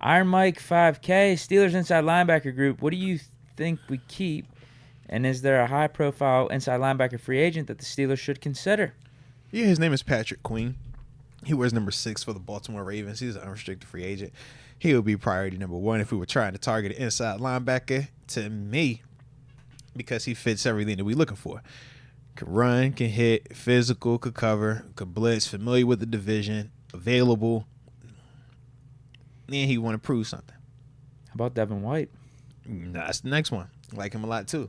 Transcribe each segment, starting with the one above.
Iron Mike 5K, Steelers inside linebacker group. What do you think we keep? And is there a high-profile inside linebacker free agent that the Steelers should consider? Yeah, his name is Patrick Queen. He wears number 6 for the Baltimore Ravens. He's an unrestricted free agent. He would be priority number 1 if we were trying to target an inside linebacker, to me, because he fits everything that we're looking for. Can run, can hit, physical, could cover, could blitz, familiar with the division, available. And he want to prove something. How about Devin White? That's the next one. I like him a lot, too.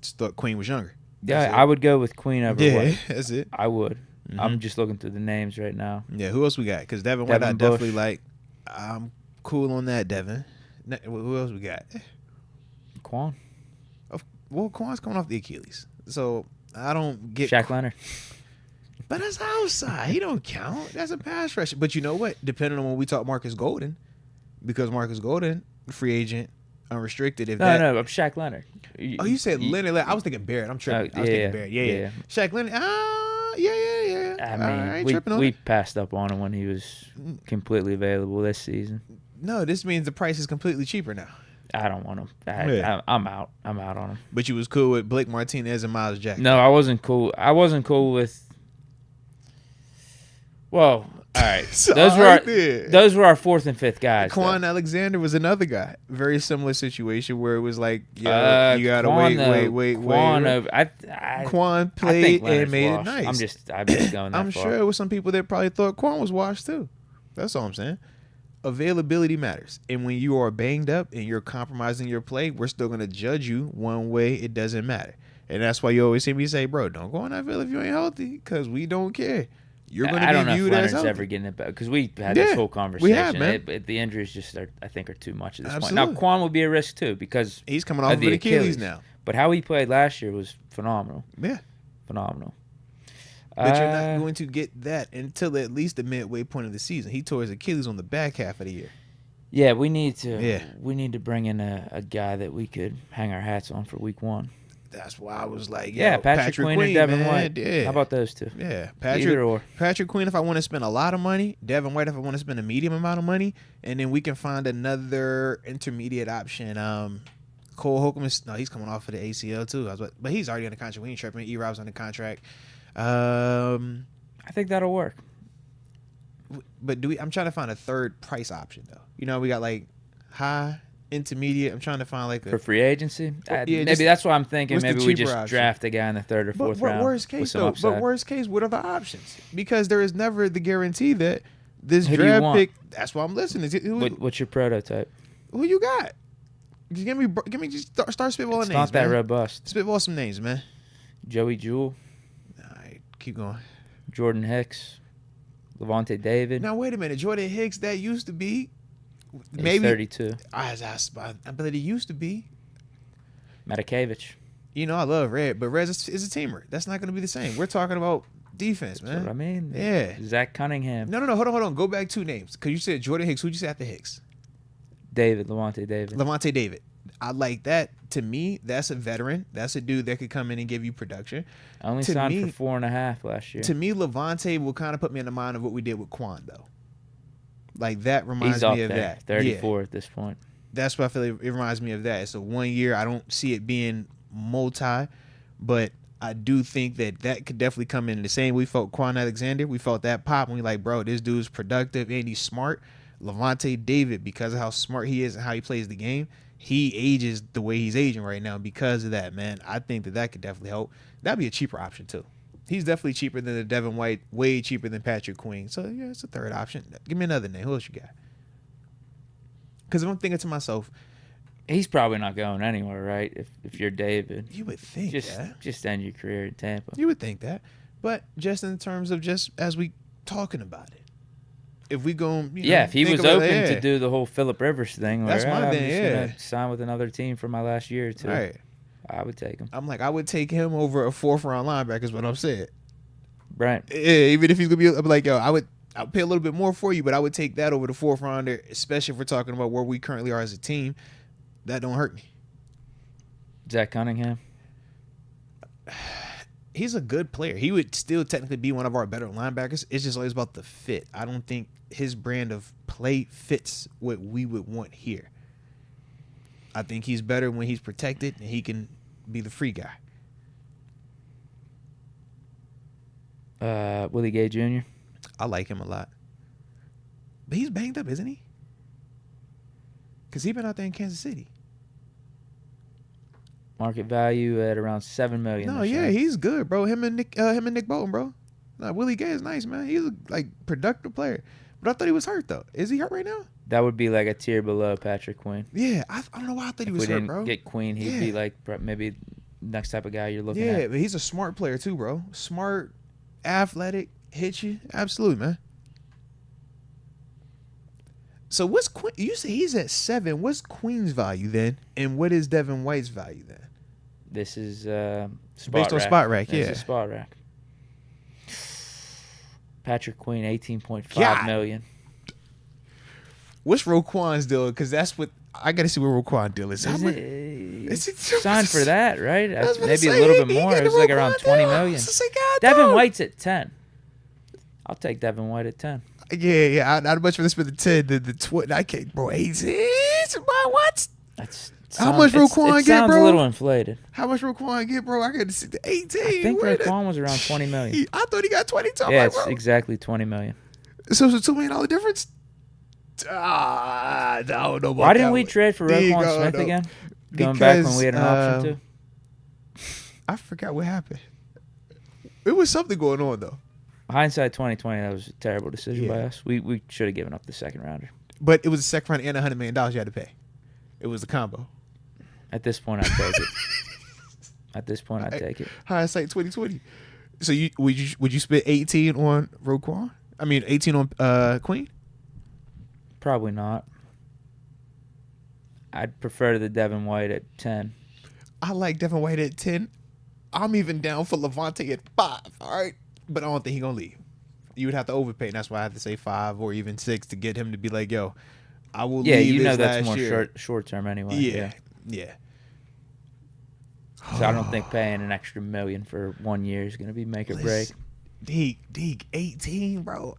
Just thought Queen was younger. Yeah, I would go with Queen over White. That's it. I would. Mm-hmm. I'm just looking through the names right now. Yeah, who else we got? Because Devin White, I definitely like. I'm cool on that, Devin. Who else we got? Quan. Well, Quan's coming off the Achilles, so I don't get. Shaq Leonard. But that's outside. He don't count. That's a pass rusher. But you know what? Depending on when we talk Marcus Golden, because Marcus Golden, free agent, unrestricted. No, I'm Shaq Leonard. You said Leonard. I was thinking Barrett. I'm tripping. I was thinking Barrett. Yeah. Shaq Leonard. Yeah. I mean, we passed up on him when he was completely available this season. No, this means the price is completely cheaper now. I don't want him. I'm out. I'm out on him. But you was cool with Blake Martinez and Myles Jack. No, I wasn't cool. I wasn't cool with. Well, all right. Those were our 4th and 5th guys. Quan Alexander was another guy. Very similar situation where it was like, you gotta wait. Quan played and made it nice. I'm just going that I'm far. sure it was some people that probably thought Quan was washed too. That's all I'm saying. Availability matters. And when you are banged up and you're compromising your play, we're still going to judge you one way. It doesn't matter. And that's why you always hear me say, bro, don't go on that field if you ain't healthy, because we don't care. You're going to be viewed as healthy. Ever getting it back, because we had this whole conversation. We have, man. The injuries just are too much at this Absolutely. point. Now, Quan will be a risk too, because he's coming off of the Achilles now. But how he played last year was phenomenal. Yeah. Phenomenal. But you're not going to get that until at least the midway point of the season. He tore his Achilles on the back half of the year. Yeah, we need to bring in a guy that we could hang our hats on for week 1. That's why I was like, Patrick Queen and Devin White. Yeah. How about those two? Yeah, Either or. Patrick Queen if I want to spend a lot of money, Devin White if I want to spend a medium amount of money, and then we can find another intermediate option. Cole Holcomb he's coming off of the ACL too. But he's already on the contract. We ain't tripping. E-Rob's on the contract. I think that'll work. But I'm trying to find a third price option though. You know, we got like high, intermediate. I'm trying to find like for free agency. Maybe just, that's what I'm thinking. Maybe we just option? Draft a guy in the 3rd or 4th round. Worst case though. But worst case, what are the options? Because there is never the guarantee that this draft pick. That's why I'm listening. What's your prototype? Who you got? Just give me. Just start spitballing names. Not that man. robust. Spitball some names, man. Joey Jewell. All right, keep going. Jordan Hicks. Levante David. Now wait a minute, Jordan Hicks. That used to be. Maybe 32. I believe he used to be. Matakevich. You know I love Red, but Red is a teamer. That's not going to be the same. We're talking about defense, man. That's what I mean. Yeah. Zach Cunningham. No. Hold on. Go back 2 names. Because you said Jordan Hicks. Who'd you say after Hicks? Levante David. I like that. To me, that's a veteran. That's a dude that could come in and give you production. I only signed for 4.5 last year. To me, Levante will kind of put me in the mind of what we did with Quan, though. Like, that reminds me of that. 34 at this point. That's what I feel like it reminds me of that. It's a 1 year. I don't see it being multi, but I do think that could definitely come in the same. We felt Quan Alexander. We felt that pop. And we like, bro, this dude's productive and he's smart. Levante David, because of how smart he is and how he plays the game, he ages the way he's aging right now because of that, man. I think that could definitely help. That'd be a cheaper option, too. He's definitely cheaper than the Devin White, way cheaper than Patrick Queen. So, yeah, it's a third option. Give me another name. Who else you got? Because if I'm thinking to myself, he's probably not going anywhere, right? If you're David. You would think that. Just end your career in Tampa. You would think that. But just in terms of just as we talking about it. If we go, if he was open to do the whole Phillip Rivers thing, that's my thing. I'm just gonna sign with another team for my last year or two. Right. I would take him. I'm like, I would take him over a 4th round linebacker. Is what I'm saying. Right. Yeah, even if he's gonna be, I'd be like, I'll pay a little bit more for you, but I would take that over the 4th rounder, especially if we're talking about where we currently are as a team. That don't hurt me. Zach Cunningham. he's a good player. He would still technically be one of our better linebackers. It's just always about the fit. I don't think his brand of play fits what we would want here. I think he's better when he's protected and he can be the free guy. Willie Gay Jr. I like him a lot. But he's banged up, isn't he? Because he's been out there in Kansas City. Market value at around $7 million. No, yeah, he's good, bro. Him and Nick Bolton, bro. Nah, Willie Gay is nice, man. He's a productive player. But I thought he was hurt though. Is he hurt right now? That would be like a tier below Patrick Queen. Yeah, I don't know why I thought he was hurt, bro. If we didn't get Queen, he'd be like maybe next type of guy you're looking at. Yeah, but he's a smart player too, bro. Smart, athletic, hit you. Absolutely, man. So what's Queen? You say he's at 7. What's Queen's value then? And what is Devin White's value then? This is based on Spot Rack, This yeah. is Spot Rack. Patrick Queen, $18.5 million. What's Roquan's deal? Because that's what I got to see what Roquan deal is. Is it signed for that, right? Maybe a little bit more. It was like around $20 million. Devin White's at 10. I'll take Devin White at 10. Yeah. I'd much rather spend the 10 than the 20. I can't, bro. 18. What? How much Roquan get, bro? Sounds a little inflated. How much Roquan get, bro? I got to see the 18. I think Roquan was around $20 million. I thought he got 22. Yeah, it's exactly $20 million. So it's a $2 million difference? I don't know. Why didn't we trade for Roquan Smith again? Going back when we had an option to. I forgot what happened. It was something going on though. Hindsight 2020, that was a terrible decision by us. We should have given up the second rounder. But it was a second round and $100 million you had to pay. It was a combo. At this point, I'd take it. At this point, I'd take it. Hindsight 2020. So would you spend 18 on Roquan? I mean 18 on Queen? Probably not. I'd prefer the Devin White at 10. I like Devin White at 10. I'm even down for Levante at 5. All right, but I don't think he's gonna leave. You would have to overpay, and that's why I have to say 5 or even 6 to get him to be like, "Yo, I will." Yeah, leave you know this that's last more year. short term anyway. Yeah. So I don't think paying an extra $1 million for 1 year is gonna be make or break. Deke, 18, bro.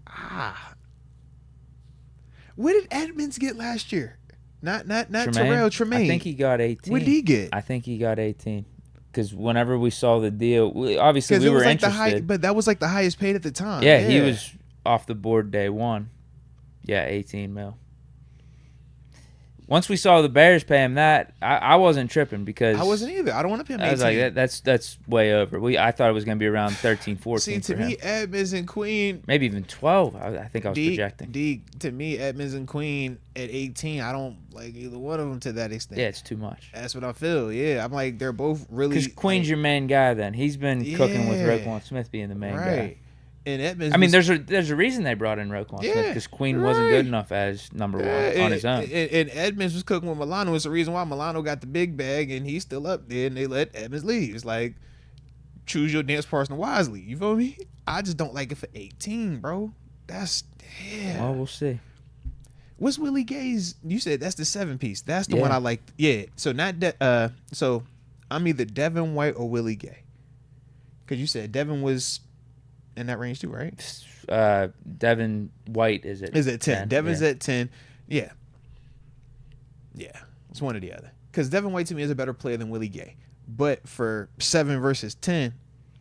What did Edmonds get last year? Not Terrell Tremaine. I think he got 18. What did he get? I think he got 18. Because whenever we saw the deal, obviously we were interested. But that was like the highest paid at the time. Yeah, he was off the board day one. Yeah, 18 mil. Once we saw the Bears pay him that, I wasn't tripping because I wasn't either. I don't want to pay him 18. I was like, that's way over. I thought it was going to be around 13, 14 See, to me, Edmonds and Queen. Maybe even 12. I think I was projecting. To me, Edmonds and Queen at 18, I don't like either one of them to that extent. Yeah, it's too much. That's what I feel. Yeah, I'm like, they're both really. Because Queen's your main guy then. He's been cooking with Roquan Smith being the main guy. And Edmonds. I mean, there's a reason they brought in Roquan Smith because Queen wasn't good enough as number one on his own. And Edmonds was cooking with Milano. It's the reason why Milano got the big bag and he's still up there and they let Edmonds leave. It's like, choose your dance partner wisely. You feel me? I just don't like it for 18, bro. Well, we'll see. What's Willie Gay's? You said that's the 7 piece. That's the one I like. Yeah. So not that. So I'm either Devin White or Willie Gay. Because you said Devin was in that range too, right? Devin White is at 10. Devin's at 10. Yeah. It's one or the other. Because Devin White to me is a better player than Willie Gay. But for 7 versus 10,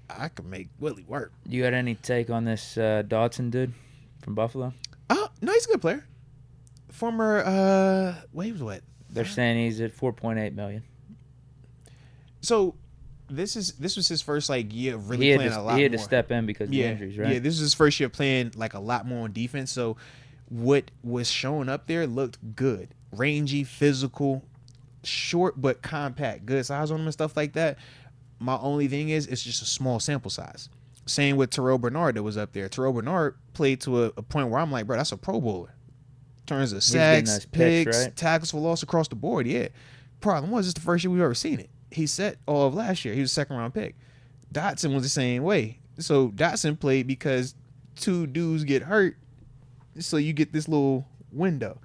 I could make Willie work. You got any take on this Dodson dude from Buffalo? No, he's a good player. Former he was what? They're saying he's at $4.8 million. So this was his first year of really playing a lot more. He had to step in because of the injuries, right? Yeah, this was his first year playing a lot more on defense. So what was showing up there looked good. Rangy, physical, short but compact, good size on him and stuff like that. My only thing is it's just a small sample size. Same with Terrell Bernard that was up there. Terrell Bernard played to a point where I'm like, bro, that's a Pro Bowler. In terms of sacks, picks, tackles for loss across the board, yeah. Problem was, it's the first year we've ever seen it. He set all of last year. He was a second-round pick. Dotson was the same way. So Dotson played because 2 dudes get hurt, so you get this little window.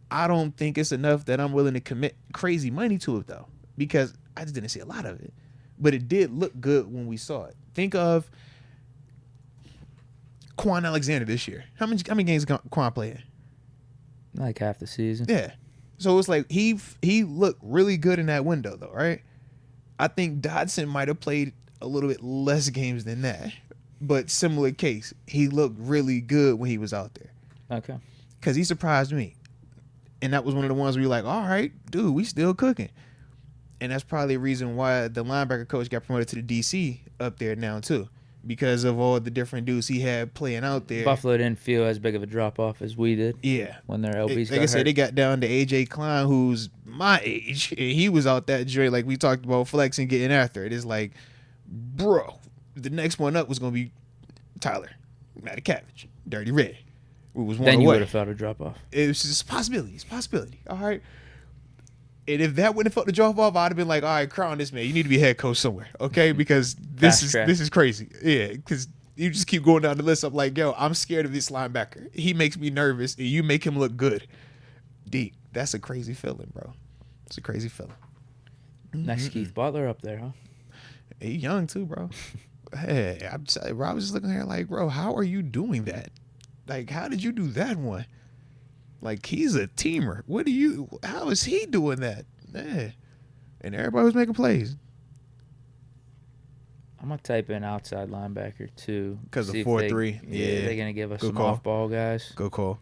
I don't think it's enough that I'm willing to commit crazy money to it, though, because I just didn't see a lot of it. but it did look good when we saw it. Think of Quan Alexander this year. How many games Quan played? Like half the season. Yeah. So it's like he looked really good in that window though, right? I think Dodson might have played a little bit less games than that, but similar case. He looked really good when he was out there. Okay. Because he surprised me. And that was one of the ones where you're like, all right, dude, we still cooking. And that's probably the reason why the linebacker coach got promoted to the DC up there now too. Because of all the different dudes he had playing out there. Buffalo didn't feel as big of a drop-off as we did. Yeah. When their LBs got like I said, hurt. they got down to A.J. Klein, who's my age. And he was out that joint like we talked about flexing, getting after it. It's like, bro, the next one up was going to be Tyler Matakavich, Dirty Red. Who was one then you away. would have felt a drop-off. It was just a possibility. It's a possibility. All right. And if that wouldn't have felt the drop off, I'd have been like, all right, crown this man. You need to be head coach somewhere, okay? Because this is crazy. Yeah, because you just keep going down the list. I'm like, yo, I'm scared of this linebacker. He makes me nervous, and you make him look good. Deke, that's a crazy feeling, bro. It's a crazy feeling. Next Keith Butler up there, huh? He young too, bro. Hey, I was just looking here like, bro, how are you doing that? Like, how did you do that one? Like, he's a teamer. How is he doing that? Yeah. And everybody was making plays. I'm going to type in outside linebacker, too. Because of 4-3. Yeah. They're going to give us Good some call. off-ball guys. Good call.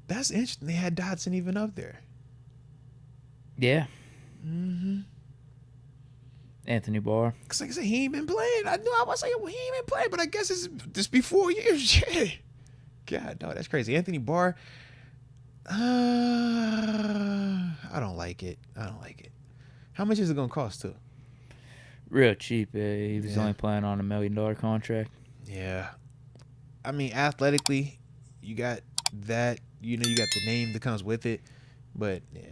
That's interesting. They had Dodson even up there. Yeah. Mm-hmm. Anthony Barr. Because like I said, he ain't been playing. I knew I was saying, well, he ain't been playing, but I guess it's just be 4 years. Yeah. God, no, that's crazy. Anthony Barr, I don't like it. How much is it going to cost, too? Real cheap. He was only playing on $1 million contract. Yeah. I mean, athletically, you got that. You know, you got the name that comes with it. But, yeah,